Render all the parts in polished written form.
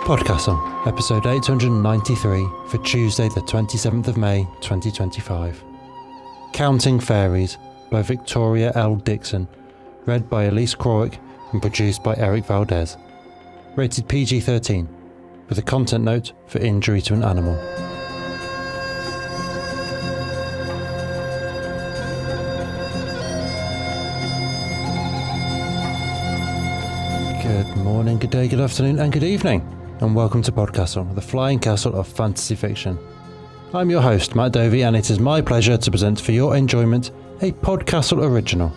PodCastle, episode 893 for Tuesday the 27th of May 2025. Counting Fairies by Victoria L. Dixon, read by Elise Crowick and produced by Eric Valdes. Rated PG-13, with a content note for injury to an animal. Good morning, good day, good afternoon and good evening, and welcome to PodCastle, the flying castle of fantasy fiction. I'm your host, Matt Dovey, and it is my pleasure to present for your enjoyment a PodCastle original,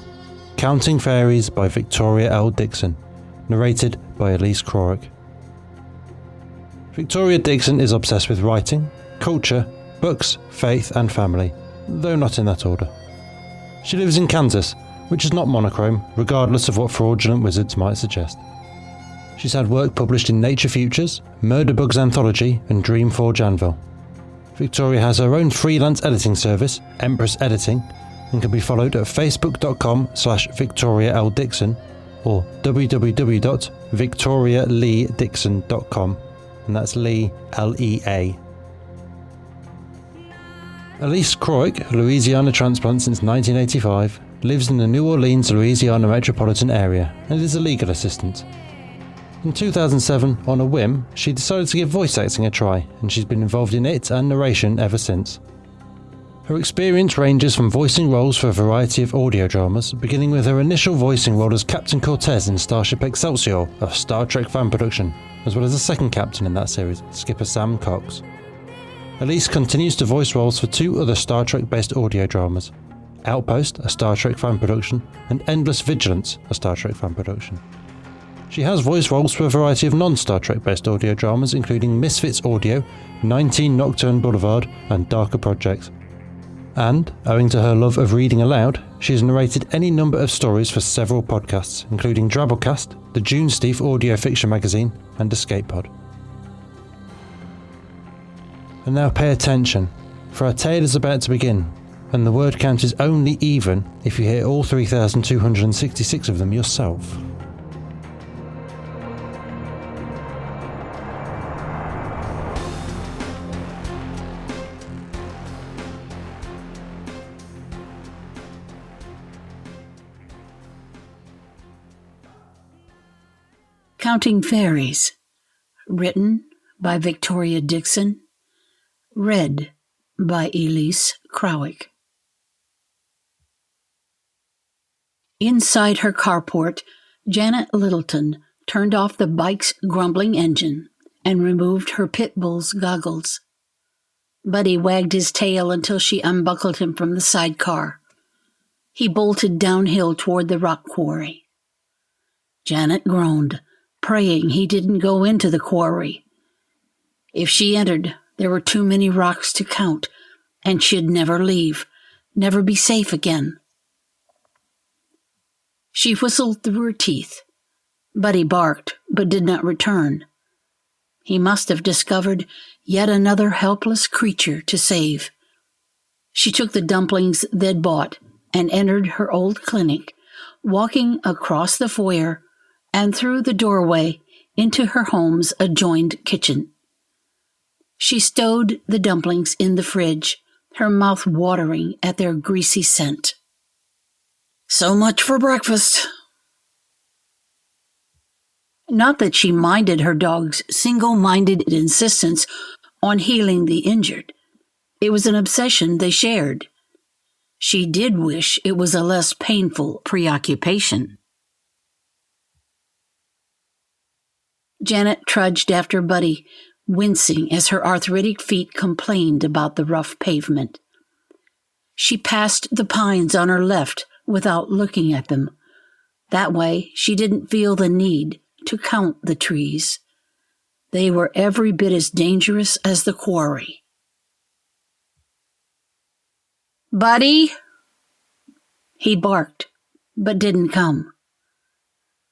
Counting Fairies by Victoria L. Dixon, narrated by Elise Crowick. Victoria Dixon is obsessed with writing, culture, books, faith and family, though not in that order. She lives in Kansas, which is not monochrome, regardless of what fraudulent wizards might suggest. She's had work published in Nature Futures, Murder Bugs Anthology and Dreamforge Anvil. Victoria has her own freelance editing service, Empress Editing, and can be followed at facebook.com/VictoriaLDixon or www.victorialeedixon.com, and that's Lee, L-E-A. Elise Crowick, Louisiana transplant since 1985, lives in the New Orleans, Louisiana metropolitan area and is a legal assistant. In 2007, on a whim, she decided to give voice acting a try, and she's been involved in it and narration ever since. Her experience ranges from voicing roles for a variety of audio dramas, beginning with her initial voicing role as Captain Cortez in Starship Excelsior, a Star Trek fan production, as well as the second captain in that series, Skipper Sam Cox. Elise continues to voice roles for two other Star Trek-based audio dramas, Outpost, a Star Trek fan production, and Endless Vigilance, a Star Trek fan production. She has voice roles for a variety of non-Star Trek-based audio dramas, including Misfits Audio, 19 Nocturne Boulevard, and Darker Projects. And, owing to her love of reading aloud, she has narrated any number of stories for several podcasts, including Drabblecast, the Junesteef audio fiction magazine, and Escape Pod. And now pay attention, for our tale is about to begin, and the word count is only even if you hear all 3,266 of them yourself. Counting Fairies, written by Victoria Dixon, read by Elise Crowick. Inside her carport, Janet Littleton turned off the bike's grumbling engine and removed her pit bull's goggles. Buddy wagged his tail until she unbuckled him from the sidecar. He bolted downhill toward the rock quarry. Janet groaned, praying he didn't go into the quarry. If she entered, there were too many rocks to count, and she'd never leave, never be safe again. She whistled through her teeth. Buddy barked, but did not return. He must have discovered yet another helpless creature to save. She took the dumplings they'd bought and entered her old clinic, walking across the foyer and through the doorway into her home's adjoined kitchen. She stowed the dumplings in the fridge, her mouth watering at their greasy scent. So much for breakfast. Not that she minded her dog's single-minded insistence on healing the injured. It was an obsession they shared. She did wish it was a less painful preoccupation. Janet trudged after Buddy, wincing as her arthritic feet complained about the rough pavement. She passed the pines on her left without looking at them. That way, she didn't feel the need to count the trees. They were every bit as dangerous as the quarry. "Buddy!" He barked, but didn't come.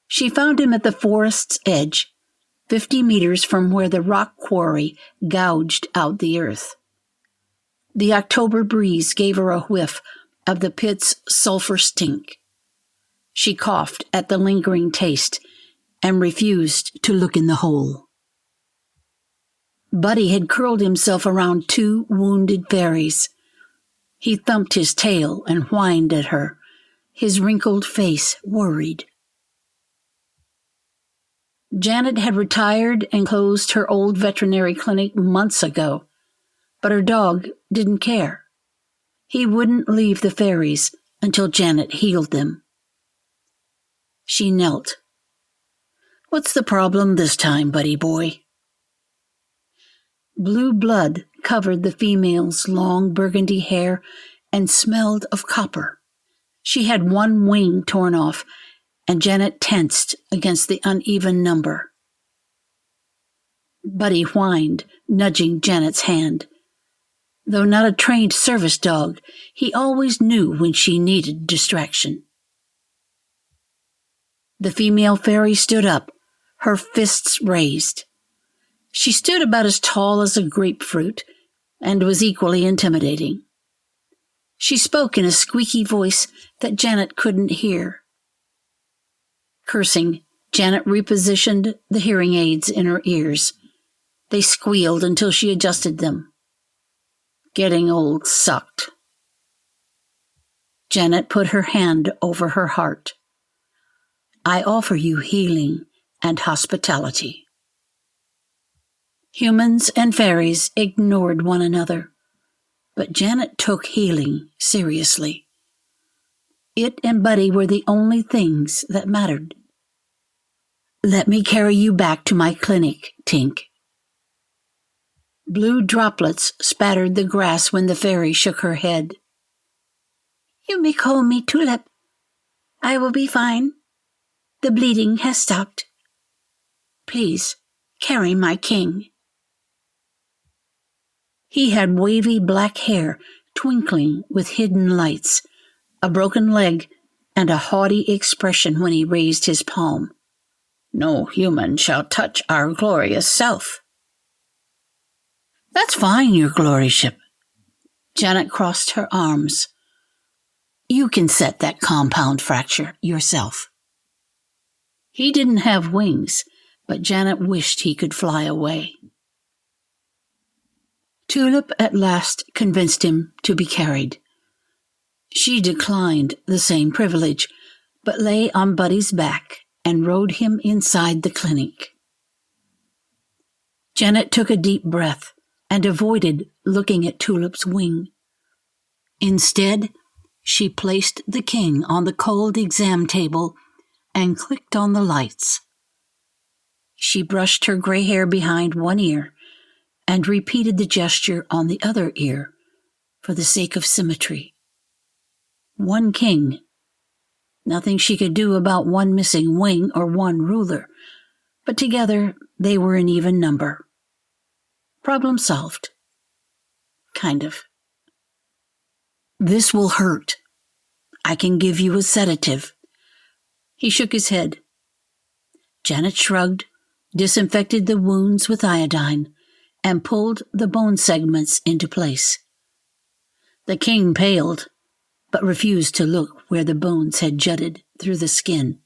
She found him at the forest's edge, 50 meters from where the rock quarry gouged out the earth. The October breeze gave her a whiff of the pit's sulfur stink. She coughed at the lingering taste and refused to look in the hole. Buddy had curled himself around two wounded fairies. He thumped his tail and whined at her, his wrinkled face worried. Janet had retired and closed her old veterinary clinic months ago, but her dog didn't care. He wouldn't leave the fairies until Janet healed them. She knelt. "What's the problem this time, buddy boy?" Blue blood covered the female's long burgundy hair and smelled of copper. She had one wing torn off, and Janet tensed against the uneven number. Buddy whined, nudging Janet's hand. Though not a trained service dog, he always knew when she needed distraction. The female fairy stood up, her fists raised. She stood about as tall as a grapefruit and was equally intimidating. She spoke in a squeaky voice that Janet couldn't hear. Cursing, Janet repositioned the hearing aids in her ears. They squealed until she adjusted them. Getting old sucked. Janet put her hand over her heart. "I offer you healing and hospitality." Humans and fairies ignored one another, but Janet took healing seriously. It and Buddy were the only things that mattered. "Let me carry you back to my clinic, Tink." Blue droplets spattered the grass when the fairy shook her head. "You may call me Tulip. I will be fine. The bleeding has stopped. Please, carry my king." He had wavy black hair twinkling with hidden lights, a broken leg, and a haughty expression when he raised his palm. "No human shall touch our glorious self." "That's fine, your gloryship." Janet crossed her arms. "You can set that compound fracture yourself." He didn't have wings, but Janet wished he could fly away. Tulip at last convinced him to be carried. She declined the same privilege, but lay on Buddy's back and rode him inside the clinic. Janet took a deep breath and avoided looking at Tulip's wing. Instead, she placed the king on the cold exam table and clicked on the lights. She brushed her gray hair behind one ear and repeated the gesture on the other ear for the sake of symmetry. One king. Nothing she could do about one missing wing or one ruler, but together they were an even number. Problem solved. Kind of. "This will hurt. I can give you a sedative." He shook his head. Janet shrugged, disinfected the wounds with iodine, and pulled the bone segments into place. The king paled, but refused to look where the bones had jutted through the skin.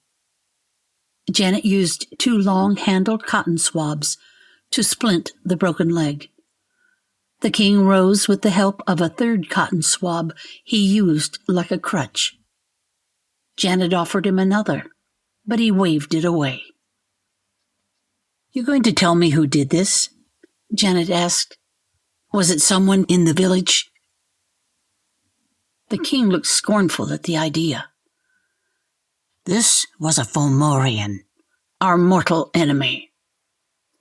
Janet used two long-handled cotton swabs to splint the broken leg. The king rose with the help of a third cotton swab he used like a crutch. Janet offered him another, but he waved it away. "You going to tell me who did this?" Janet asked. "Was it someone in the village?" The king looked scornful at the idea. "This was a Fomorian, our mortal enemy.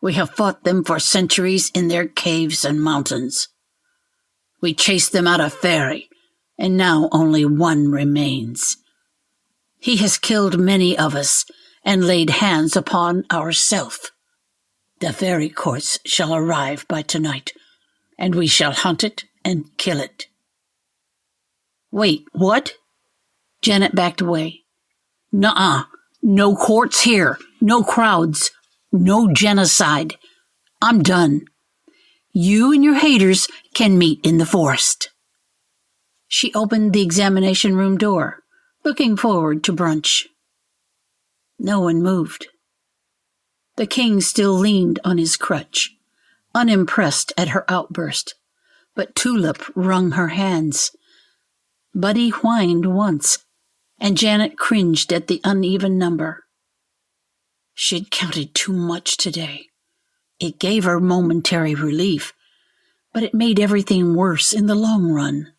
We have fought them for centuries in their caves and mountains. We chased them out of Fairy, and now only one remains. He has killed many of us and laid hands upon ourself. The fairy courts shall arrive by tonight, and we shall hunt it and kill it." "Wait, what?" Janet backed away. "Nuh-uh. No courts here. No crowds. No genocide. I'm done. You and your haters can meet in the forest." She opened the examination room door, looking forward to brunch. No one moved. The king still leaned on his crutch, unimpressed at her outburst, but Tulip wrung her hands. Buddy whined once, and Janet cringed at the uneven number. She'd counted too much today. It gave her momentary relief, but it made everything worse in the long run.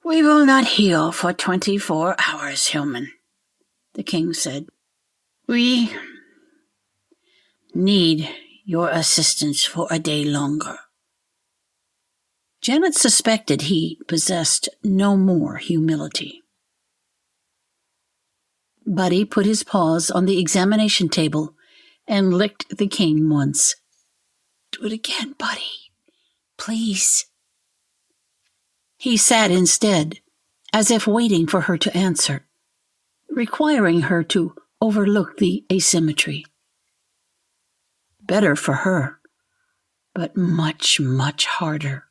"We will not heal for 24 hours, human," the king said. "We need your assistance for a day longer." Janet suspected he possessed no more humility. Buddy put his paws on the examination table and licked the king once. "Do it again, Buddy. Please." He sat instead, as if waiting for her to answer, requiring her to overlook the asymmetry. Better for her, but much, much harder.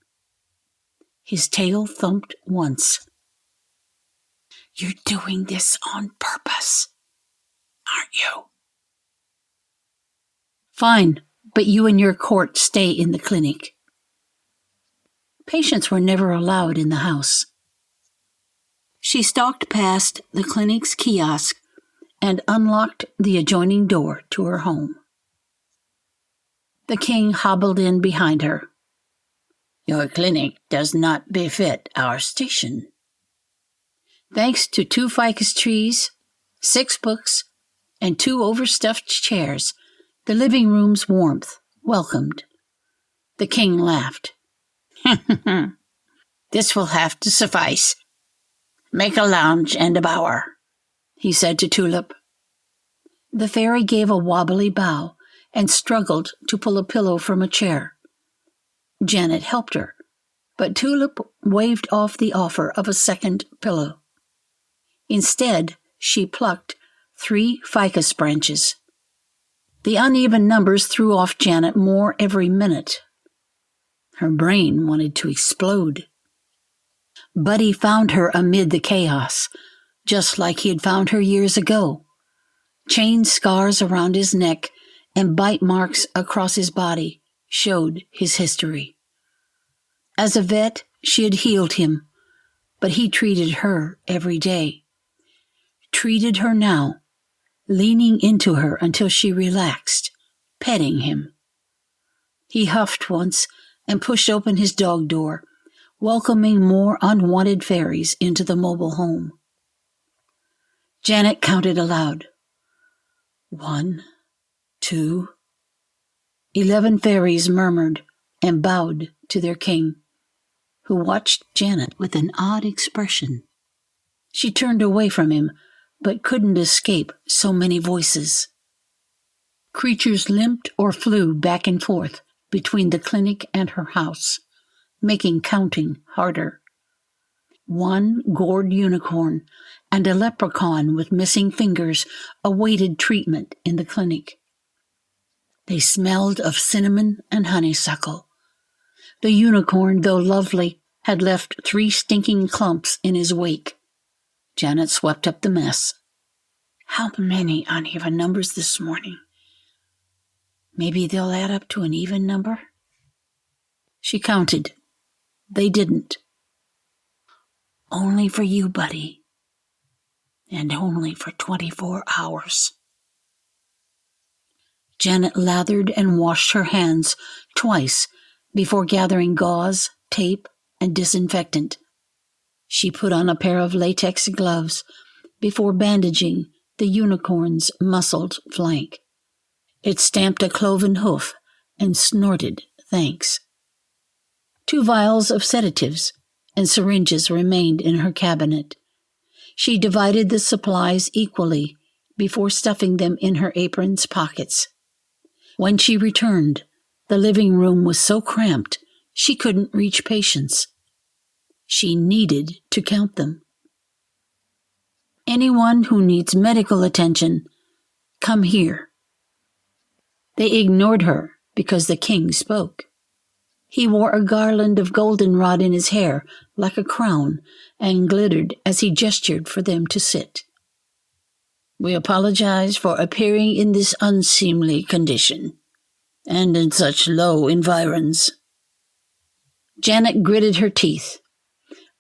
His tail thumped once. "You're doing this on purpose, aren't you?" "Fine, but you and your court stay in the clinic." Patients were never allowed in the house. She stalked past the clinic's kiosk and unlocked the adjoining door to her home. The king hobbled in behind her. "Your clinic does not befit our station." Thanks to 2 ficus trees, 6 books, and 2 overstuffed chairs, the living room's warmth welcomed. The king laughed. "This will have to suffice. Make a lounge and a bower," he said to Tulip. The fairy gave a wobbly bow and struggled to pull a pillow from a chair. Janet helped her, but Tulip waved off the offer of a second pillow. Instead, she plucked 3 ficus branches. The uneven numbers threw off Janet more every minute. Her brain wanted to explode. Buddy found her amid the chaos, just like he had found her years ago. Chain scars around his neck and bite marks across his body showed his history. As a vet, she had healed him, but he treated her every day. Treated her now, leaning into her until she relaxed, petting him. He huffed once and pushed open his dog door, welcoming more unwanted fairies into the mobile home. Janet counted aloud. 1, 2. 11 fairies murmured and bowed to their king, who watched Janet with an odd expression. She turned away from him, but couldn't escape so many voices. Creatures limped or flew back and forth between the clinic and her house, making counting harder. 1 gored unicorn and a leprechaun with missing fingers awaited treatment in the clinic. They smelled of cinnamon and honeysuckle. The unicorn, though lovely, had left 3 stinking clumps in his wake. Janet swept up the mess. How many uneven numbers this morning? Maybe they'll add up to an even number? She counted. They didn't. Only for you, Buddy. And only for 24 hours. Janet lathered and washed her hands twice before gathering gauze, tape, and disinfectant. She put on a pair of latex gloves before bandaging the unicorn's muscled flank. It stamped a cloven hoof and snorted thanks. 2 vials of sedatives and syringes remained in her cabinet. She divided the supplies equally before stuffing them in her apron's pockets. When she returned, the living room was so cramped she couldn't reach patients. She needed to count them. Anyone who needs medical attention, come here. They ignored her because the king spoke. He wore a garland of goldenrod in his hair like a crown and glittered as he gestured for them to sit. We apologize for appearing in this unseemly condition. and in such low environs. Janet gritted her teeth.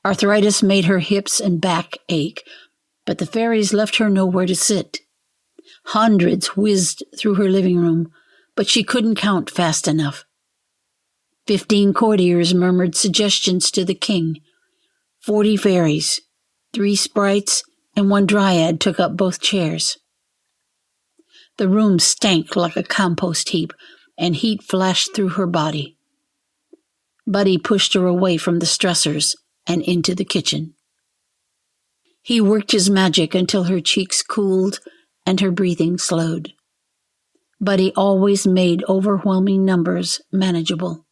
Arthritis made her hips and back ache, but the fairies left her nowhere to sit. Hundreds whizzed through her living room, but she couldn't count fast enough. 15 courtiers murmured suggestions to the king. 40 fairies, 3 sprites, and 1 dryad took up both chairs. The room stank like a compost heap, and heat flashed through her body. Buddy pushed her away from the stressors and into the kitchen. He worked his magic until her cheeks cooled and her breathing slowed. Buddy always made overwhelming numbers manageable.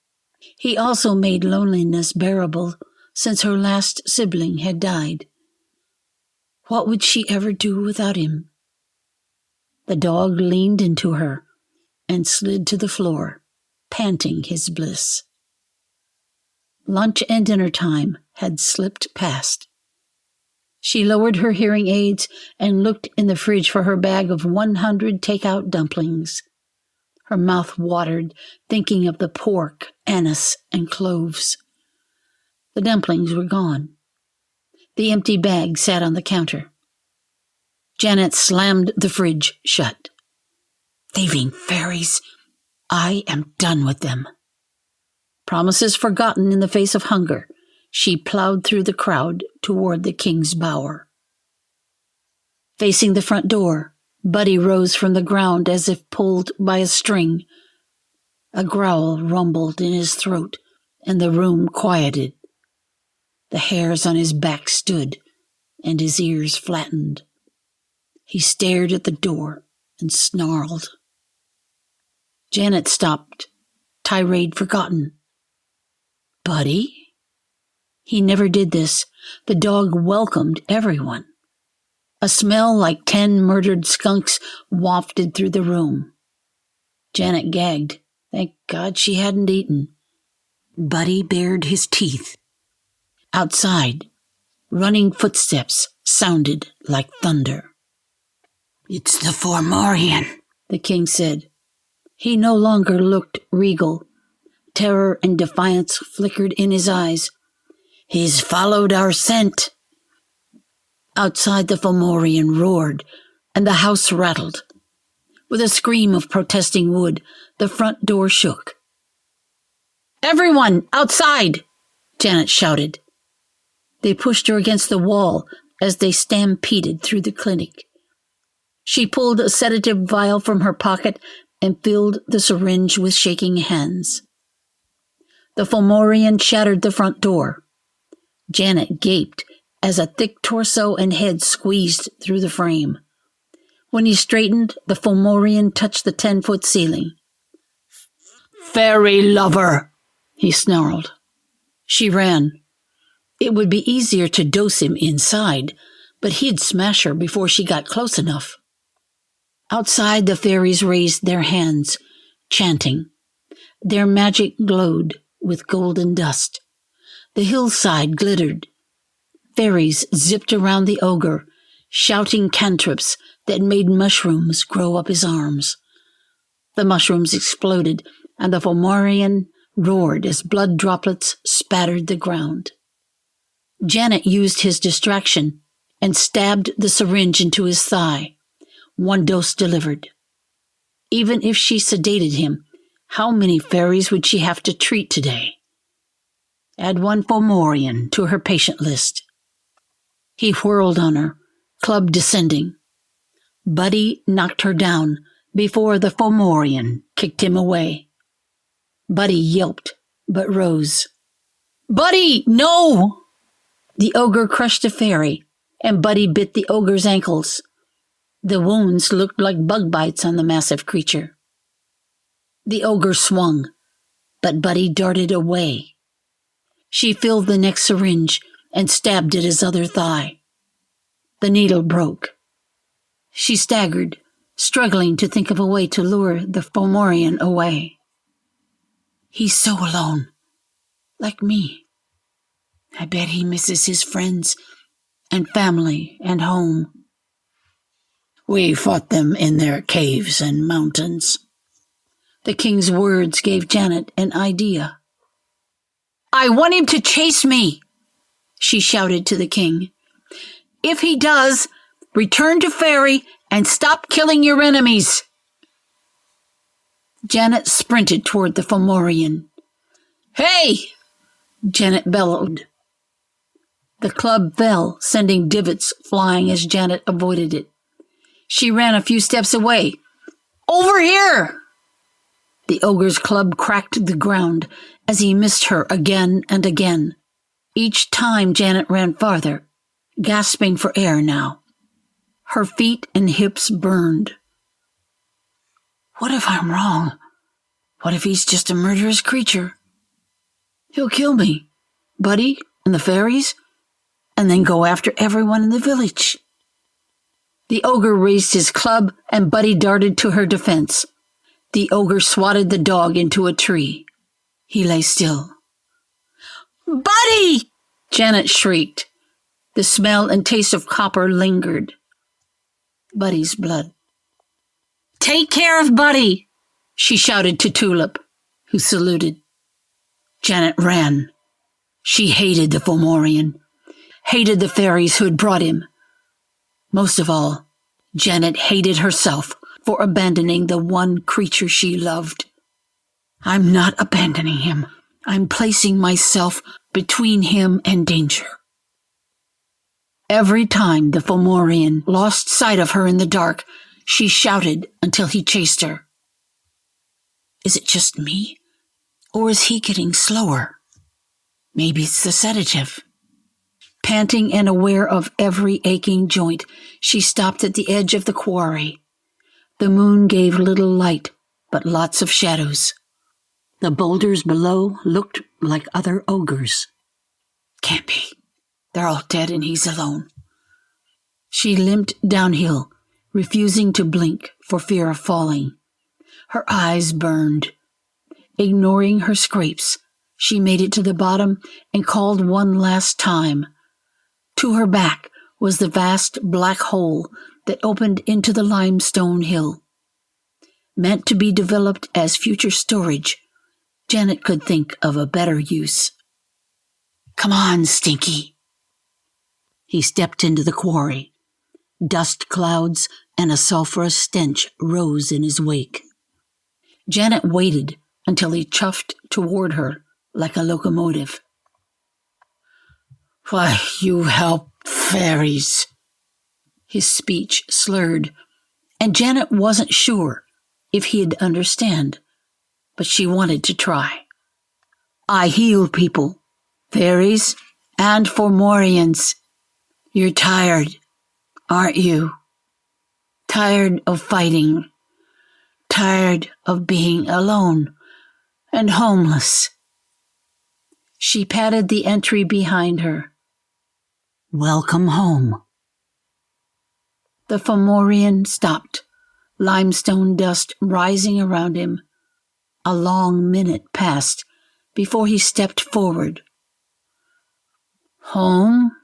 He also made loneliness bearable since her last sibling had died. What would she ever do without him? The dog leaned into her and slid to the floor, panting his bliss. Lunch and dinner time had slipped past. She lowered her hearing aids and looked in the fridge for her bag of 100 takeout dumplings. Her mouth watered, thinking of the pork, anise, and cloves. The dumplings were gone. The empty bag sat on the counter. Janet slammed the fridge shut. Thieving fairies! I am done with them. Promises forgotten in the face of hunger, she plowed through the crowd toward the king's bower. Facing the front door, Buddy rose from the ground as if pulled by a string. A growl rumbled in his throat, and the room quieted. The hairs on his back stood, and his ears flattened. He stared at the door and snarled. Janet stopped, tirade forgotten. Buddy? He never did this. The dog welcomed everyone. A smell like 10 murdered skunks wafted through the room. Janet gagged. Thank God she hadn't eaten. Buddy bared his teeth. Outside, running footsteps sounded like thunder. It's the Fomorian, the king said. He no longer looked regal. Terror and defiance flickered in his eyes. He's followed our scent. Outside, the Fomorian roared, and the house rattled. With a scream of protesting wood, the front door shook. Everyone, outside! Janet shouted. They pushed her against the wall as they stampeded through the clinic. She pulled a sedative vial from her pocket and filled the syringe with shaking hands. The Fomorian shattered the front door. Janet gaped as a thick torso and head squeezed through the frame. When he straightened, the Fomorian touched the 10-foot ceiling. Fairy lover, he snarled. She ran. It would be easier to dose him inside, but he'd smash her before she got close enough. Outside, the fairies raised their hands, chanting. Their magic glowed with golden dust. The hillside glittered. Fairies zipped around the ogre, shouting cantrips that made mushrooms grow up his arms. The mushrooms exploded, and the Fomorian roared as blood droplets spattered the ground. Janet used his distraction and stabbed the syringe into his thigh. 1 dose delivered. Even if she sedated him, how many fairies would she have to treat today? Add 1 Fomorian to her patient list. He whirled on her, club descending. Buddy knocked her down before the Fomorian kicked him away. Buddy yelped, but rose. Buddy, no! The ogre crushed a fairy, and Buddy bit the ogre's ankles. The wounds looked like bug bites on the massive creature. The ogre swung, but Buddy darted away. She filled the next syringe and stabbed at his other thigh. The needle broke. She staggered, struggling to think of a way to lure the Fomorian away. He's so alone, like me. I bet he misses his friends and family and home. We fought them in their caves and mountains. The king's words gave Janet an idea. "I want him to chase me," she shouted to the king. "If he does, return to Fairy and stop killing your enemies." Janet sprinted toward the Fomorian. "Hey!" Janet bellowed. The club fell, sending divots flying as Janet avoided it. She ran a few steps away. "Over here!" The ogre's club cracked the ground as he missed her again and again. Each time Janet ran farther, gasping for air now. Her feet and hips burned. What if I'm wrong? What if he's just a murderous creature? He'll kill me, Buddy, and the fairies, and then go after everyone in the village. The ogre raised his club, and Buddy darted to her defense. The ogre swatted the dog into a tree. He lay still. "Buddy!" Janet shrieked. The smell and taste of copper lingered. Buddy's blood. "Take care of Buddy!" she shouted to Tulip, who saluted. Janet ran. She hated the Fomorian, hated the fairies who had brought him. Most of all, Janet hated herself for abandoning the one creature she loved. "I'm not abandoning him. I'm placing myself between him and danger." Every time the Fomorian lost sight of her in the dark, she shouted until he chased her. Is it just me? Or is he getting slower? Maybe it's the sedative. Panting and aware of every aching joint, she stopped at the edge of the quarry. The moon gave little light, but lots of shadows. The boulders below looked like other ogres. Can't be. They're all dead and he's alone. She limped downhill, refusing to blink for fear of falling. Her eyes burned. Ignoring her scrapes, she made it to the bottom and called one last time. To her back was the vast black hole that opened into the limestone hill. Meant to be developed as future storage, Janet could think of a better use. "Come on, Stinky." He stepped into the quarry. Dust clouds and a sulphurous stench rose in his wake. Janet waited until he chuffed toward her like a locomotive. "Why, you helped fairies." His speech slurred, and Janet wasn't sure if he'd understand, but she wanted to try. "I heal people, fairies and Fomorians. You're tired, aren't you? Tired of fighting, tired of being alone and homeless." She patted the entry behind her. "Welcome home." The Fomorian stopped, limestone dust rising around him. A long minute passed before he stepped forward. "Home?"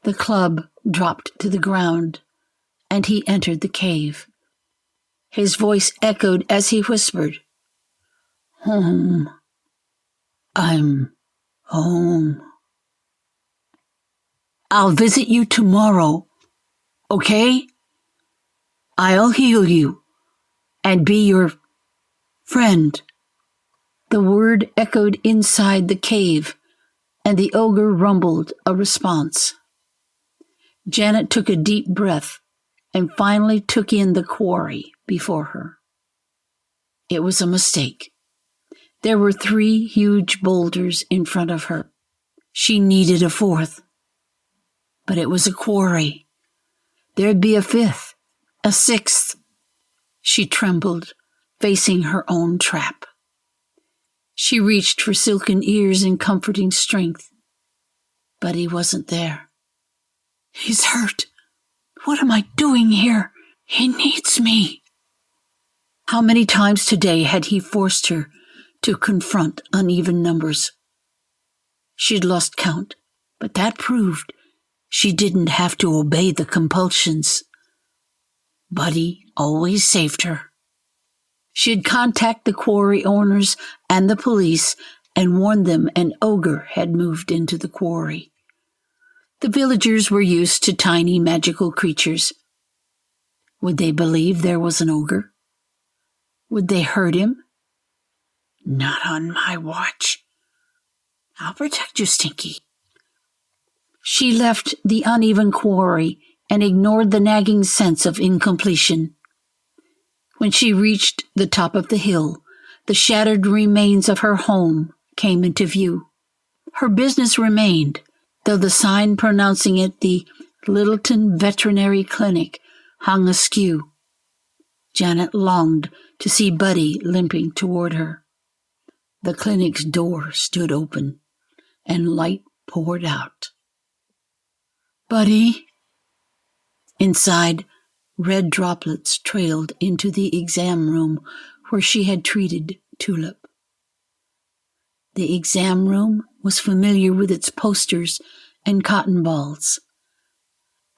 The club dropped to the ground, and he entered the cave. His voice echoed as he whispered, "Home. I'm home. I'll visit you tomorrow, okay? I'll heal you and be your friend." The word echoed inside the cave, and the ogre rumbled a response. Janet took a deep breath and finally took in the quarry before her. It was a mistake. There were 3 huge boulders in front of her. She needed a 4th. But it was a quarry. There'd be a 5th, a 6th. She trembled, facing her own trap. She reached for silken ears and comforting strength, but he wasn't there. "He's hurt. What am I doing here? He needs me." How many times today had he forced her to confront uneven numbers? She'd lost count, but that proved she didn't have to obey the compulsions. Buddy always saved her. She'd contact the quarry owners and the police and warned them an ogre had moved into the quarry. The villagers were used to tiny magical creatures. Would they believe there was an ogre? Would they hurt him? Not on my watch. I'll protect you, Stinky. She left the uneven quarry and ignored the nagging sense of incompletion. When she reached the top of the hill, the shattered remains of her home came into view. Her business remained, though the sign pronouncing it the Littleton Veterinary Clinic hung askew. Janet longed to see Buddy limping toward her. The clinic's door stood open, and light poured out. Buddy! Inside, red droplets trailed into the exam room where she had treated Tulip. The exam room was familiar with its posters and cotton balls.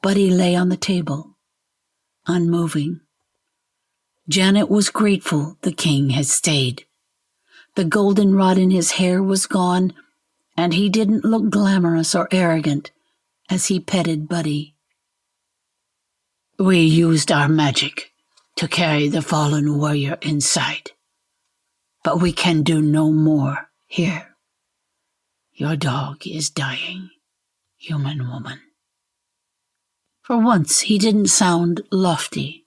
Buddy lay on the table, unmoving. Janet was grateful the king had stayed. The goldenrod in his hair was gone, and he didn't look glamorous or arrogant as he petted Buddy. We used our magic to carry the fallen warrior inside, but we can do no more here. Your dog is dying, human woman. For once, he didn't sound lofty,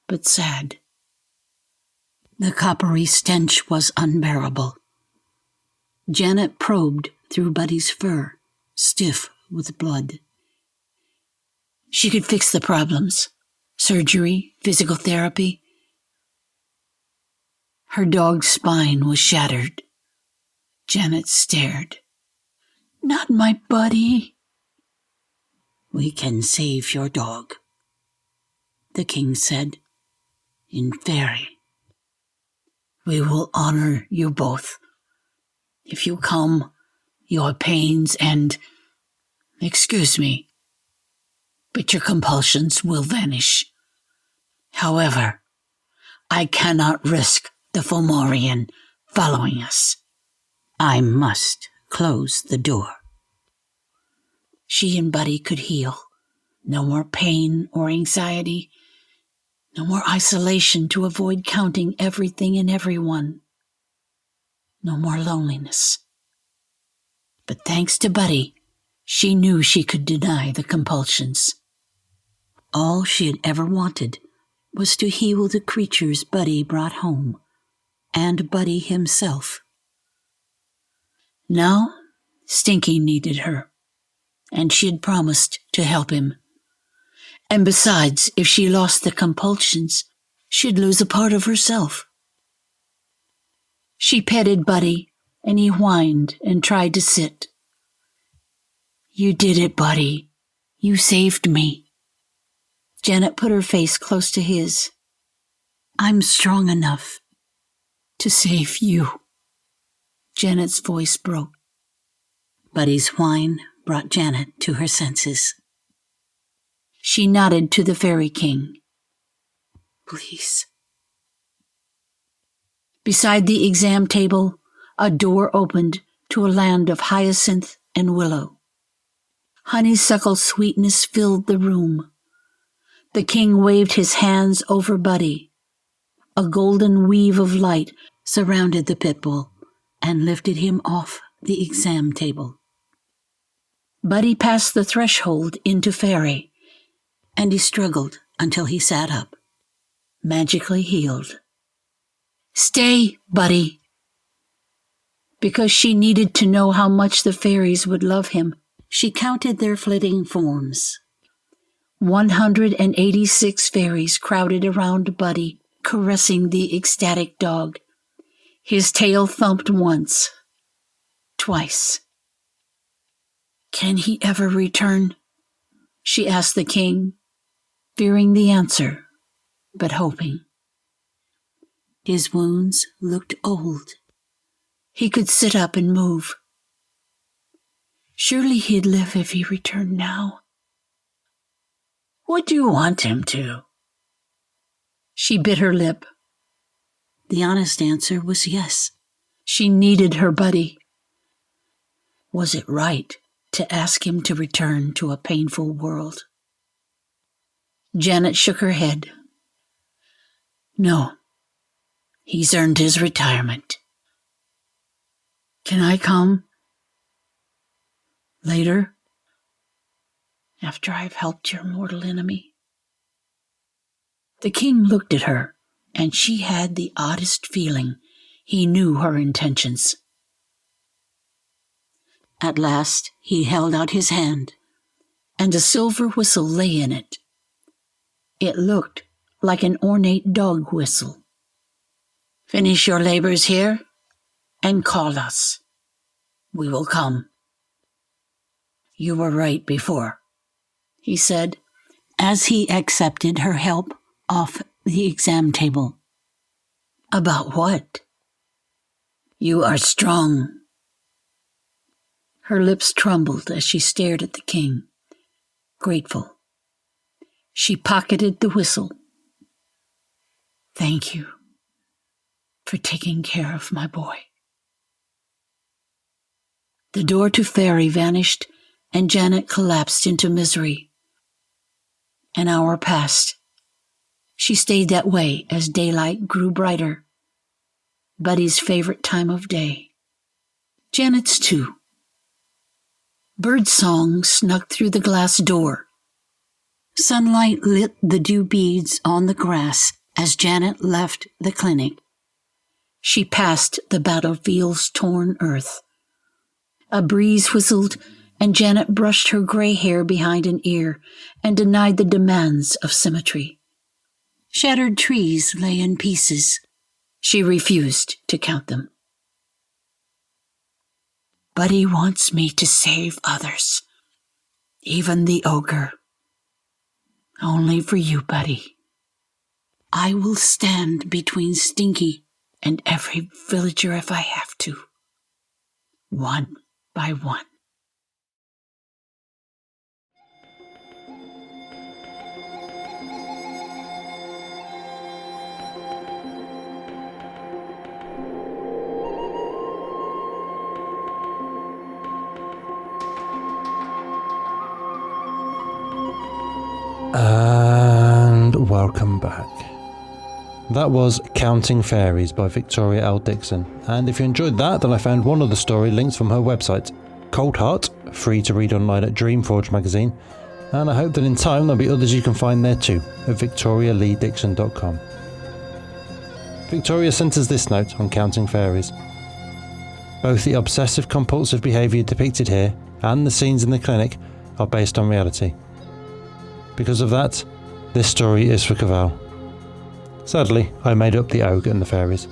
but sad. The coppery stench was unbearable. Janet probed through Buddy's fur, stiff with blood. She could fix the problems. Surgery, physical therapy. Her dog's spine was shattered. Janet stared. Not my Buddy. We can save your dog, the king said, in fairy. We will honor you both. If you come, your pains and, excuse me, but your compulsions will vanish. However, I cannot risk the Fomorian following us. I must close the door. She and Buddy could heal. No more pain or anxiety. No more isolation to avoid counting everything and everyone. No more loneliness. But thanks to Buddy, she knew she could deny the compulsions. All she had ever wanted was to heal the creatures Buddy brought home, and Buddy himself. Now, Stinky needed her, and she had promised to help him. And besides, if she lost the compulsions, she'd lose a part of herself. She petted Buddy, and he whined and tried to sit. You did it, Buddy. You saved me. Janet put her face close to his. I'm strong enough to save you. Janet's voice broke. Buddy's whine brought Janet to her senses. She nodded to the Fairy King. Please. Beside the exam table, a door opened to a land of hyacinth and willow. Honeysuckle sweetness filled the room. The king waved his hands over Buddy. A golden weave of light surrounded the pit bull and lifted him off the exam table. Buddy passed the threshold into Fairy, and he struggled until he sat up, magically healed. Stay, Buddy. Because she needed to know how much the fairies would love him, she counted their flitting forms. 186 fairies crowded around Buddy, caressing the ecstatic dog. His tail thumped once, twice. Can he ever return? She asked the king, fearing the answer, but hoping. His wounds looked old. He could sit up and move. Surely he'd live if he returned now. Would you want him to? She bit her lip. The honest answer was yes. She needed her buddy. Was it right to ask him to return to a painful world? Janet shook her head. No, he's earned his retirement. Can I come? Later? After I've helped your mortal enemy? The king looked at her, and she had the oddest feeling he knew her intentions. At last he held out his hand, and a silver whistle lay in it. It looked like an ornate dog whistle. Finish your labors here, and call us. We will come. You were right before, he said, as he accepted her help off the exam table. About what? You are strong. Her lips trembled as she stared at the king, grateful. She pocketed the whistle. Thank you for taking care of my boy. The door to Fairy vanished, and Janet collapsed into misery. An hour passed. She stayed that way as daylight grew brighter. Buddy's favorite time of day. Janet's too. Birdsong snuck through the glass door. Sunlight lit the dew beads on the grass as Janet left the clinic. She passed the battlefield's torn earth. A breeze whistled, and Janet brushed her gray hair behind an ear and denied the demands of symmetry. Shattered trees lay in pieces. She refused to count them. Buddy wants me to save others, even the ogre. Only for you, Buddy. I will stand between Stinky and every villager if I have to, one by one. And welcome back. That was Counting Fairies by Victoria L. Dixon, and if you enjoyed that, then I found one other story linked from her website, Cold Heart, free to read online at Dreamforge magazine, and I hope that in time there'll be others you can find there too, at victorialeedixon.com. Victoria sent us this note on Counting Fairies. Both the obsessive compulsive behaviour depicted here and the scenes in the clinic are based on reality. Because of that, this story is for Cavall. Sadly, I made up the ogre and the fairies.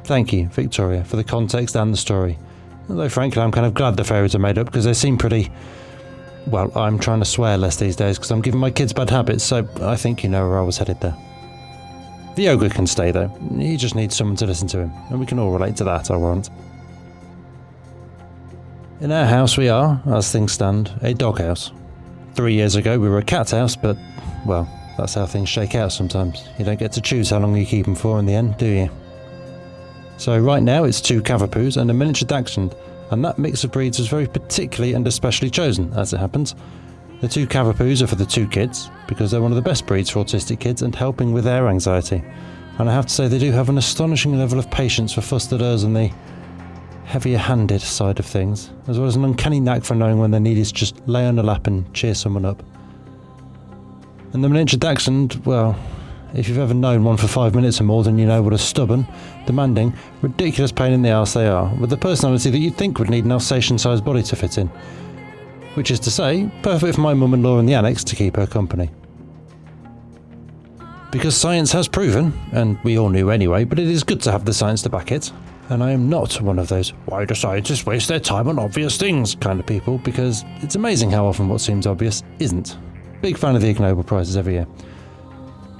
Thank you, Victoria, for the context and the story. Although frankly, I'm kind of glad the fairies are made up because they seem pretty... Well, I'm trying to swear less these days because I'm giving my kids bad habits, so I think you know where I was headed there. The ogre can stay though. He just needs someone to listen to him, and we can all relate to that, I warrant. In our house we are, as things stand, a doghouse. 3 years ago we were a cat house, but, well, that's how things shake out sometimes. You don't get to choose how long you keep them for in the end, do you? So right now it's 2 Cavapoos and a miniature Dachshund, and that mix of breeds was very particularly and especially chosen, as it happens. The 2 Cavapoos are for the 2 kids, because they're one of the best breeds for autistic kids and helping with their anxiety. And I have to say they do have an astonishing level of patience for fusterders and the heavier-handed side of things, as well as an uncanny knack for knowing when their need is just lay on a lap and cheer someone up. And the miniature Dachshund, well, if you've ever known one for 5 minutes or more, then you know what a stubborn, demanding, ridiculous pain in the arse they are, with a personality that you'd think would need an Alsatian-sized body to fit in. Which is to say, perfect for my mum-in-law in the annex to keep her company. Because science has proven, and we all knew anyway, but it is good to have the science to back it, and I am not one of those "why do scientists waste their time on obvious things" kind of people, because it's amazing how often what seems obvious isn't. Big fan of the Ig Nobel Prizes every year.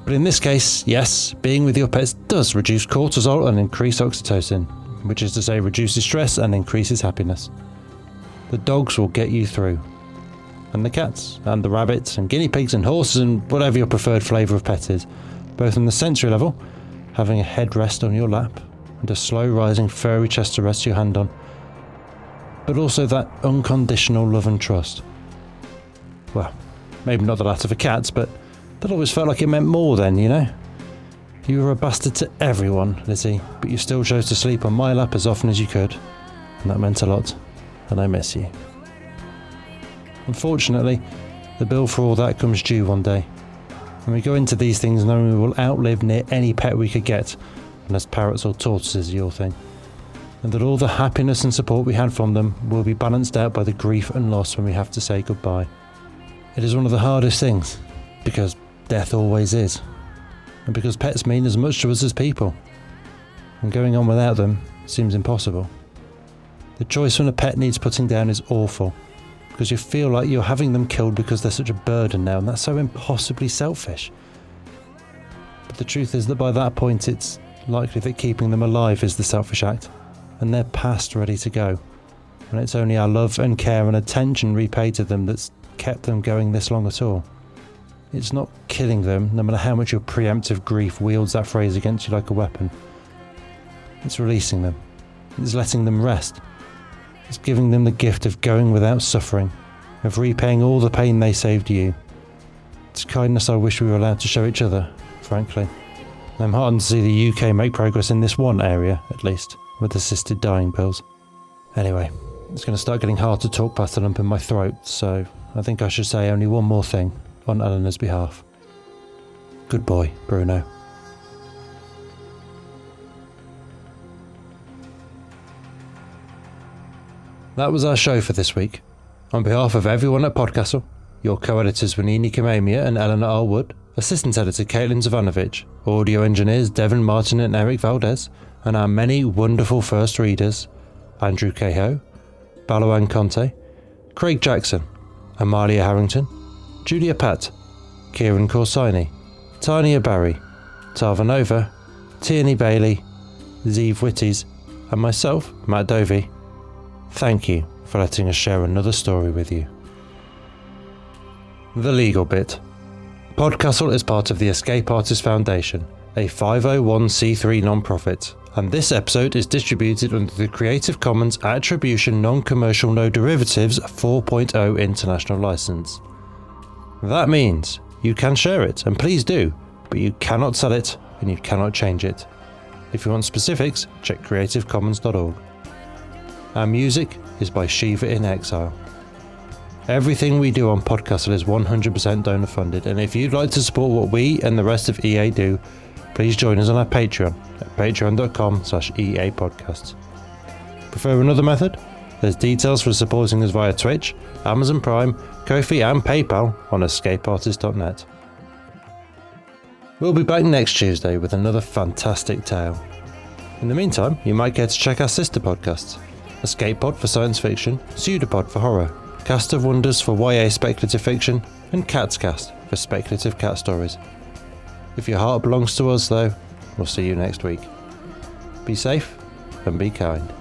But in this case, yes, being with your pets does reduce cortisol and increase oxytocin, which is to say reduces stress and increases happiness. The dogs will get you through. And the cats, and the rabbits, and guinea pigs, and horses, and whatever your preferred flavour of pet is. both on the sensory level, having a headrest on your lap, and a slow rising furry chest to rest your hand on, but also that unconditional love and trust. Well, maybe not the latter for cats, but that always felt like it meant more then, you know? You were a bastard to everyone, Lizzie, but you still chose to sleep on my lap as often as you could, and that meant a lot, and I miss you. Unfortunately, the bill for all that comes due one day, and we go into these things knowing we will outlive near any pet we could get, unless parrots or tortoises are your thing, and that all the happiness and support we had from them will be balanced out by the grief and loss when we have to say goodbye. It is one of the hardest things, because death always is, and because pets mean as much to us as people, and going on without them seems impossible. The choice when a pet needs putting down is awful, because you feel like you're having them killed because they're such a burden now, and that's so impossibly selfish. But the truth is that by that point it's likely that keeping them alive is the selfish act, and they're past ready to go, and it's only our love and care and attention repaid to them that's kept them going this long at all. It's not killing them, no matter how much your preemptive grief wields that phrase against you like a weapon. It's releasing them. It's letting them rest. It's giving them the gift of going without suffering, of repaying all the pain they saved you. It's kindness I wish we were allowed to show each other, frankly. I'm heartened to see the UK make progress in this one area, at least, with assisted dying pills. Anyway, it's going to start getting hard to talk past the lump in my throat, so I think I should say only one more thing on Eleanor's behalf. Good boy, Bruno. That was our show for this week. On behalf of everyone at PodCastle, your co-editors Vanini Kamamia and Eleanor R. Wood, assistant editor Caitlin Zavanovich, audio engineers Devin Martin and Eric Valdes, and our many wonderful first readers, Andrew Cahoe, Balawan Conte, Craig Jackson, Amalia Harrington, Julia Patt, Kieran Corsini, Tania Barry, Tava Nova, Tierney Bailey, Zeev Witties, and myself, Matt Dovey. Thank you for letting us share another story with you. The legal bit. PodCastle is part of the Escape Artists Foundation, a 501c3 non-profit, and this episode is distributed under the Creative Commons Attribution Non-Commercial No Derivatives 4.0 International License. That means you can share it, and please do, but you cannot sell it and you cannot change it. If you want specifics, check creativecommons.org. Our music is by Shiva in Exile. Everything we do on PodCastle is 100% donor funded, and if you'd like to support what we and the rest of EA do, please join us on our Patreon at patreon.com/EA Podcasts. Prefer another method? There's details for supporting us via Twitch, Amazon Prime, Ko-fi and PayPal on escapeartist.net. We'll be back next Tuesday with another fantastic tale. In the meantime, you might get to check our sister podcasts: Escape Pod for science fiction, Pseudopod for horror, Cast of Wonders for YA speculative fiction, and Cat's Cast for speculative cat stories. If your heart belongs to us though, we'll see you next week. Be safe and be kind.